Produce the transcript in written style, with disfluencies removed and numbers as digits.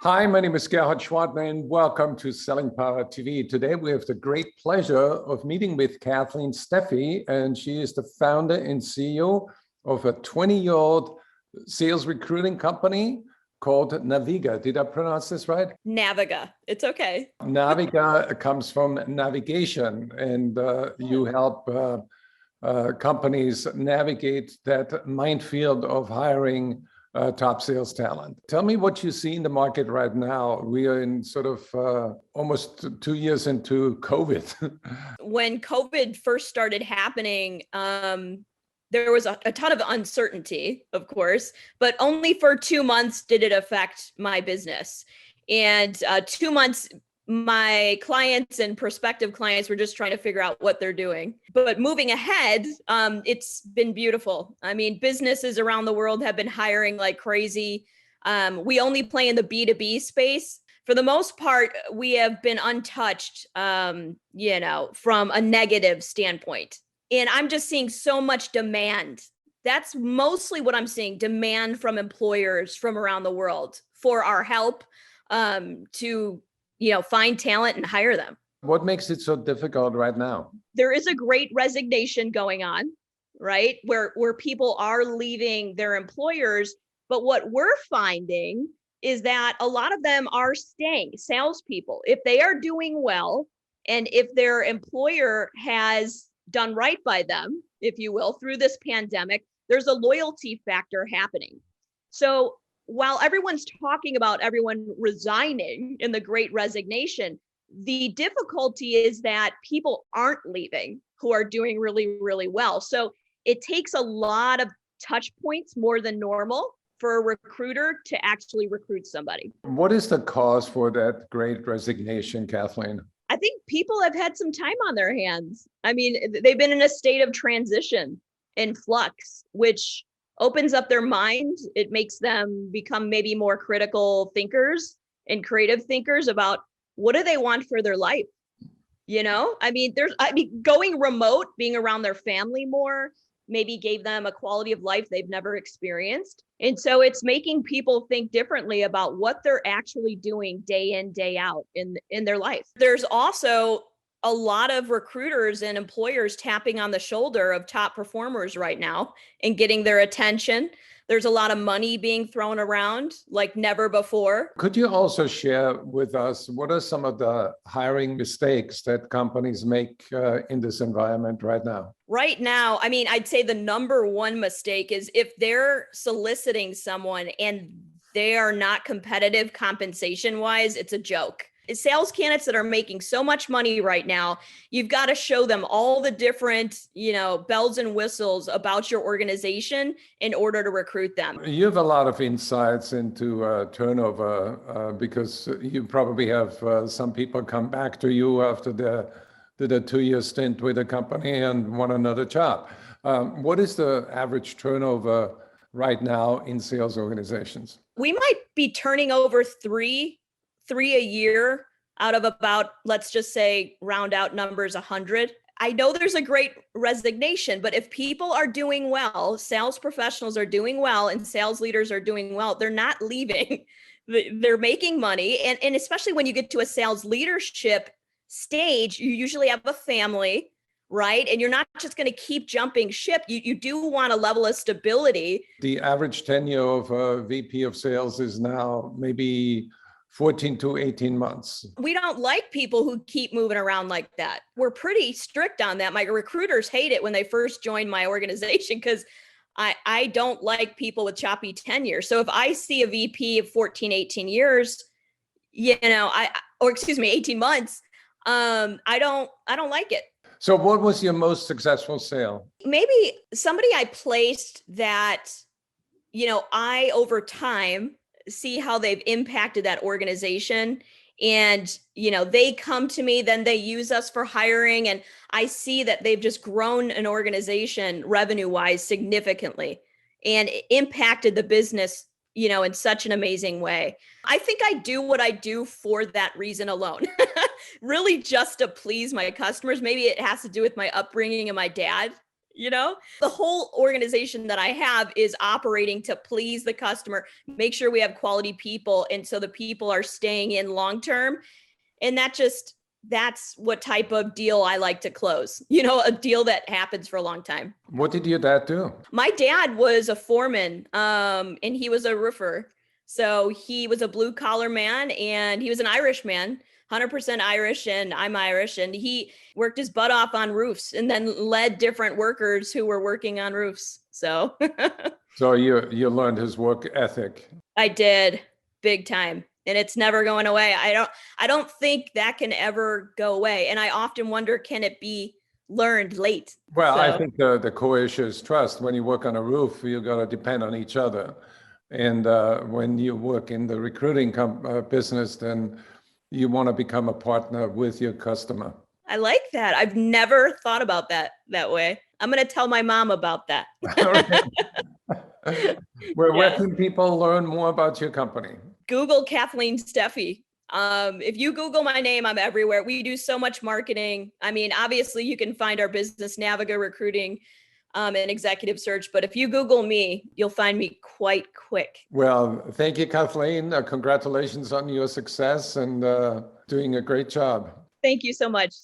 Hi, my name is Gerhard Schwartner, and welcome to Selling Power TV. Today, we have the great pleasure of meeting with Kathleen Steffi, and she is the founder and CEO of a 20-year-old sales recruiting company called Naviga. Did I pronounce this right? Naviga. It's okay. Naviga comes from navigation, and you help companies navigate that minefield of hiring top sales talent. Tell me what you see in the market right now. We are in sort of almost 2 years into COVID. When COVID first started happening, there was a ton of uncertainty, of course, but only for 2 months did it affect my business. And 2 months, my clients and prospective clients were just trying to figure out what they're doing. But moving ahead, it's been beautiful. I mean, businesses around the world have been hiring like crazy. We only play in the B2B space. For the most part, we have been untouched, from a negative standpoint. And I'm just seeing so much demand. That's mostly what I'm seeing, demand from employers from around the world for our help to find talent and hire them. What makes it so difficult right now? There is a great resignation going on, right? Where people are leaving their employers. But what we're finding is that a lot of them are staying, salespeople. If they are doing well, and if their employer has done right by them, if you will, through this pandemic, there's a loyalty factor happening. So while everyone's talking about everyone resigning in the Great Resignation, the difficulty is that people aren't leaving who are doing really, really well. So it takes a lot of touch points more than normal for a recruiter to actually recruit somebody. What is the cause for that Great Resignation, Kathleen? I think people have had some time on their hands. I mean, they've been in a state of transition and flux, which opens up their mind. It makes them become maybe more critical thinkers and creative thinkers about what do they want for their life. Going remote, being around their family more, maybe gave them a quality of life they've never experienced. And so it's making people think differently about what they're actually doing day in, day out in their life. There's also a lot of recruiters and employers tapping on the shoulder of top performers right now and getting their attention. There's a lot of money being thrown around like never before. Could you also share with us what are some of the hiring mistakes that companies make in this environment right now? Right now, I'd say the number one mistake is if they're soliciting someone and they are not competitive compensation wise, it's a joke. Sales candidates that are making so much money right now, you've got to show them all the different, bells and whistles about your organization in order to recruit them. You have a lot of insights into turnover because you probably have some people come back to you after did a 2-year stint with a company and want another job. What is the average turnover right now in sales organizations? We might be turning over three a year out of about, let's just say, round out numbers, 100. I know there's a great resignation, but if people are doing well, sales professionals are doing well, and sales leaders are doing well, they're not leaving. They're making money. And especially when you get to a sales leadership stage, you usually have a family, right? And you're not just going to keep jumping ship. You do want a level of stability. The average tenure of a VP of sales is now maybe 14 to 18 months. We don't like people who keep moving around like that. We're pretty strict on that. My recruiters hate it when they first join my organization because I don't like people with choppy tenure. So if I see a VP of 14, 18 years, 18 months, I don't like it. So what was your most successful sale? Maybe somebody I placed that, I over time see how they've impacted that organization. And, they come to me, then they use us for hiring. And I see that they've just grown an organization revenue-wise significantly and impacted the business, in such an amazing way. I think I do what I do for that reason alone, really just to please my customers. Maybe it has to do with my upbringing and my dad. The whole organization that I have is operating to please the customer, make sure we have quality people. And so the people are staying in long-term. And that's what type of deal I like to close, a deal that happens for a long time. What did your dad do? My dad was a foreman, and he was a roofer. So he was a blue collar man, and he was an Irish man, 100% Irish, and I'm Irish. And he worked his butt off on roofs and then led different workers who were working on roofs. So So you learned his work ethic. I did, big time. And it's never going away. I don't think that can ever go away. And I often wonder, can it be learned late? Well, I think the core issue is trust. When you work on a roof, you got to depend on each other. And when you work in the recruiting business, then you want to become a partner with your customer. I like that. I've never thought about that way. I'm going to tell my mom about that. Where can people learn more about your company? Google Kathleen Steffi. If you Google my name, I'm everywhere. We do so much marketing. I mean, obviously you can find our business, Naviga Recruiting, and Executive Search. But if you Google me, you'll find me quite quick. Well, thank you, Kathleen. Congratulations on your success and doing a great job. Thank you so much.